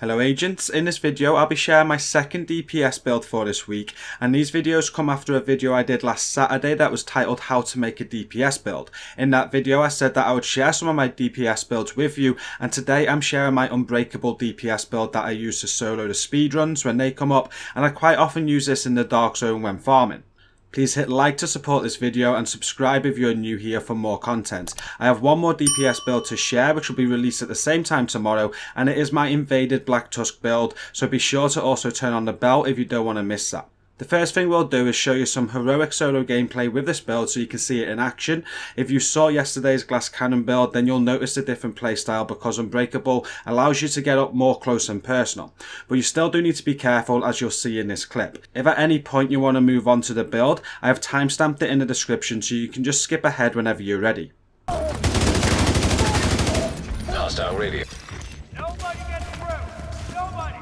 Hello agents, in this video I'll be sharing my second DPS build for this week, and these videos come after a video I did last Saturday that was titled how to make a DPS build. In that video I said that I would share some of my DPS builds with you, and today I'm sharing my Unbreakable DPS build that I use to solo the speedruns when they come up, and I quite often use this in the dark zone when farming. Please hit like to support this video and subscribe if you're new here for more content. I have one more DPS build to share which will be released at the same time tomorrow, and it is my Invaded Black Tusk build, so be sure to also turn on the bell if you don't want to miss that. The first thing we'll do is show you some heroic solo gameplay with this build so you can see it in action. If you saw yesterday's glass cannon build, then you'll notice a different playstyle because Unbreakable allows you to get up more close and personal. But you still do need to be careful, as you'll see in this clip. If at any point you want to move on to the build, I have timestamped it in the description so you can just skip ahead whenever you're ready. Hostile radio. Nobody gets through! Nobody!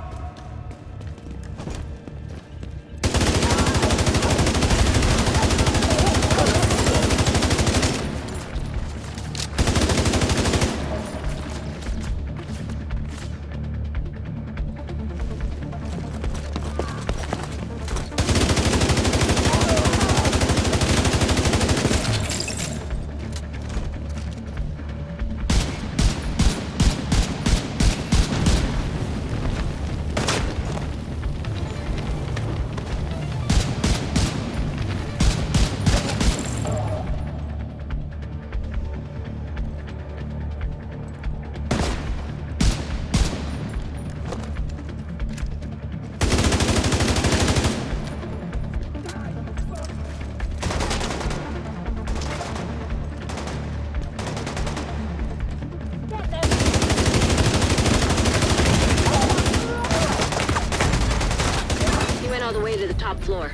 All the way to the top floor.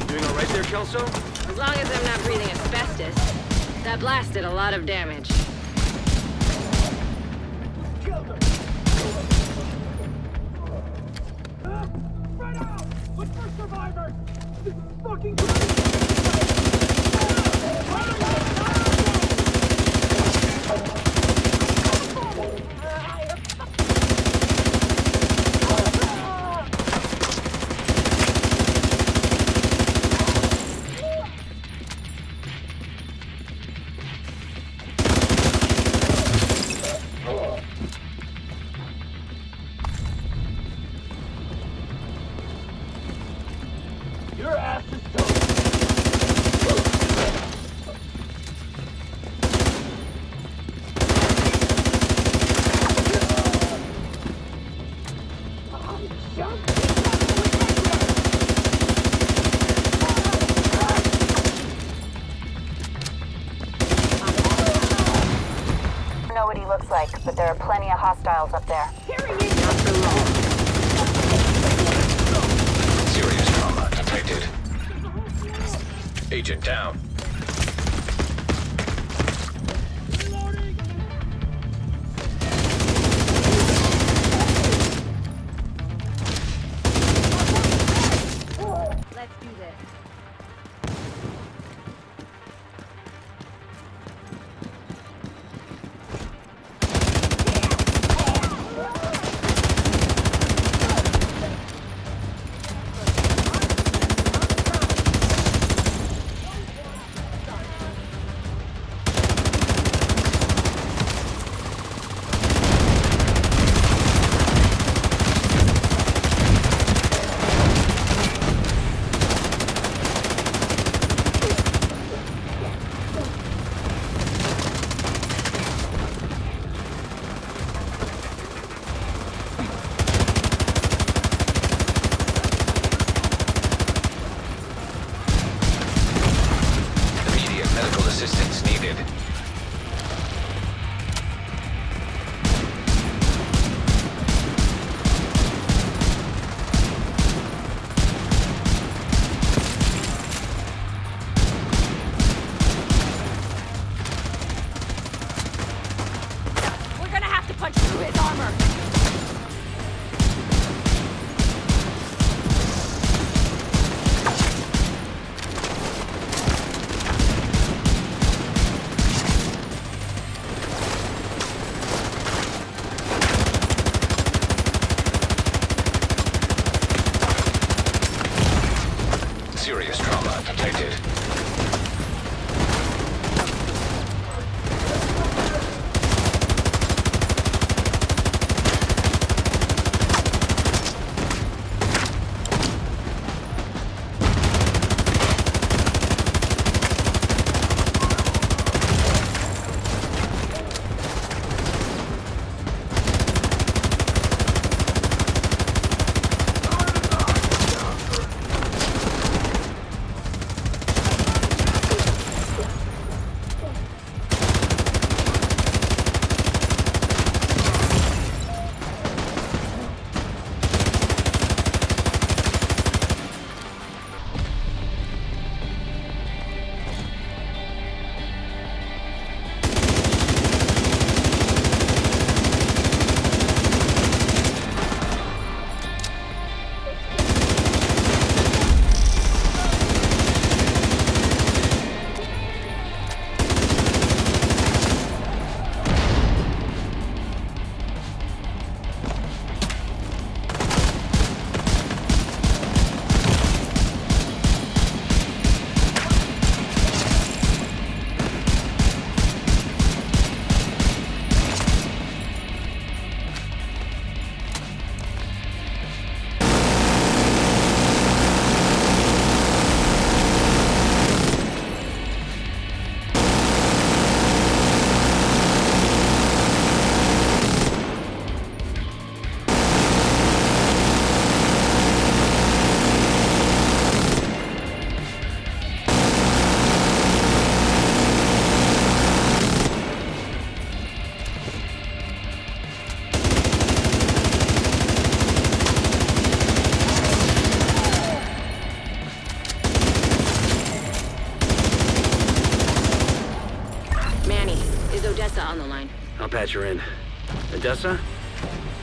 Doing all right there, Kelso? As long as I'm not breathing asbestos. That blast did a lot of damage. Spread out! Look for survivors! This is fucking crazy! Your ass is toast. but there are plenty of hostiles up there. Not for long. Serious trauma detected. Agent down. Let's do this. Immediate medical assistance needed. We're gonna have to punch through his armor. Serious trauma detected. On the line. I'll patch her in. Odessa?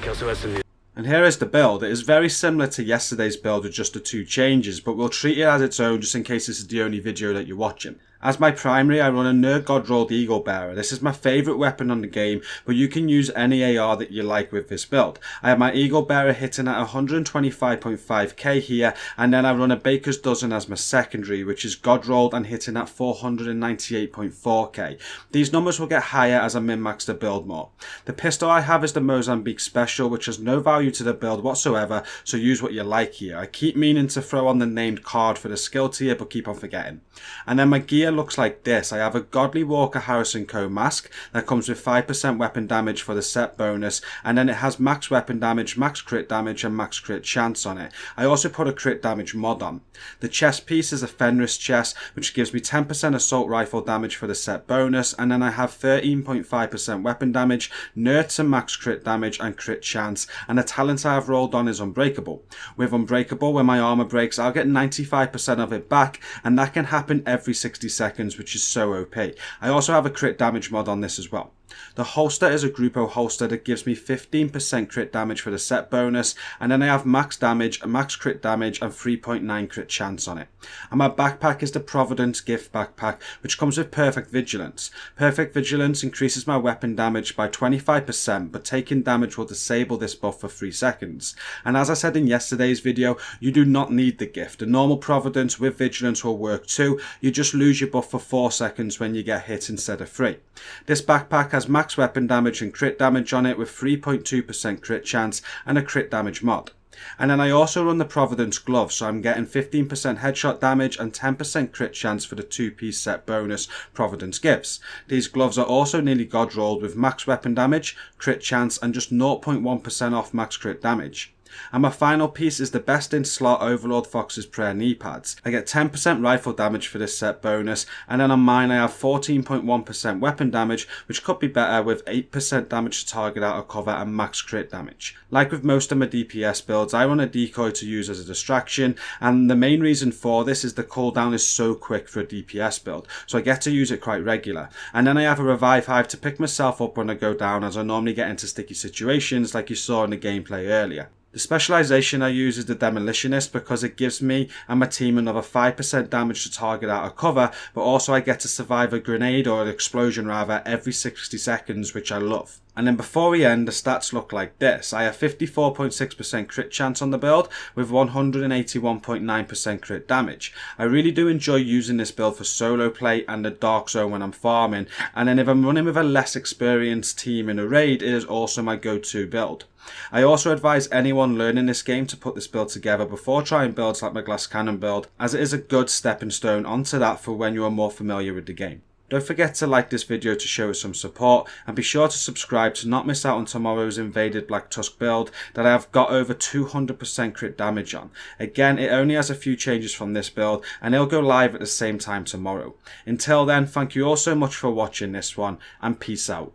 Kelso has some new... And here is the build. It is very similar to yesterday's build with just the 2 changes, but we'll treat it as its own just in case this is the only video that you're watching. As my primary, I run a nerd god rolled eagle bearer. This is my favourite weapon on the game, but you can use any AR that you like with this build. I have my eagle bearer hitting at 125.5k here, and then I run a baker's dozen as my secondary, which is god rolled and hitting at 498.4k. These numbers will get higher as I min-max the build more. The pistol I have is the Mozambique Special, which has no value value to the build whatsoever, so use what you like here. I keep meaning to throw on the named card for the skill tier, but keep on forgetting. And then my gear looks like this. I have a Godly Walker Harrison Co mask that comes with 5% weapon damage for the set bonus, and then it has max weapon damage, max crit damage, and max crit chance on it. I also put a crit damage mod on. The chest piece is a Fenris chest, which gives me 10% assault rifle damage for the set bonus, and then I have 13.5% weapon damage, nerd to max crit damage, and crit chance, and the talent I have rolled on is Unbreakable. With Unbreakable, when my armor breaks, I'll get 95% of it back, and that can happen every 60 seconds, which is so OP. I also have a crit damage mod on this as well. The holster is a Grupo holster that gives me 15% crit damage for the set bonus, and then I have max damage, max crit damage, and 3.9 crit chance on it. And my backpack is the Providence gift backpack, which comes with Perfect Vigilance. Perfect Vigilance increases my weapon damage by 25%, but taking damage will disable this buff for 3 seconds. And as I said in yesterday's video, you do not need the gift. A normal Providence with Vigilance will work too, you just lose your buff for 4 seconds when you get hit instead of 3. This backpack has max weapon damage and crit damage on it with 3.2% crit chance and a crit damage mod. And then I also run the Providence gloves, so I'm getting 15% headshot damage and 10% crit chance for the 2-piece set bonus Providence gives. These gloves are also nearly god rolled with max weapon damage, crit chance, and just 0.1% off max crit damage. And my final piece is the best in slot Overlord Fox's Prayer knee pads. I get 10% rifle damage for this set bonus, and then on mine I have 14.1% weapon damage, which could be better with 8% damage to target out of cover and max crit damage. Like with most of my DPS builds, I run a decoy to use as a distraction, and the main reason for this is the cooldown is so quick for a DPS build, so I get to use it quite regular. And then I have a revive hive to pick myself up when I go down, as I normally get into sticky situations like you saw in the gameplay earlier. The specialisation I use is the Demolitionist because it gives me and my team another 5% damage to target out of cover, but also I get to survive a grenade or an explosion rather every 60 seconds, which I love. And then before we end, the stats look like this. I have 54.6% crit chance on the build with 181.9% crit damage. I really do enjoy using this build for solo play and the dark zone when I'm farming, and then if I'm running with a less experienced team in a raid, it is also my go-to build. I also advise anyone learning this game to put this build together before trying builds like my glass cannon build, as it is a good stepping stone onto that for when you are more familiar with the game. Don't forget to like this video to show us some support, and be sure to subscribe to not miss out on tomorrow's Invaded Black Tusk build that I have got over 200% crit damage on. Again, it only has a few changes from this build, and it'll go live at the same time tomorrow. Until then, thank you all so much for watching this one, and peace out.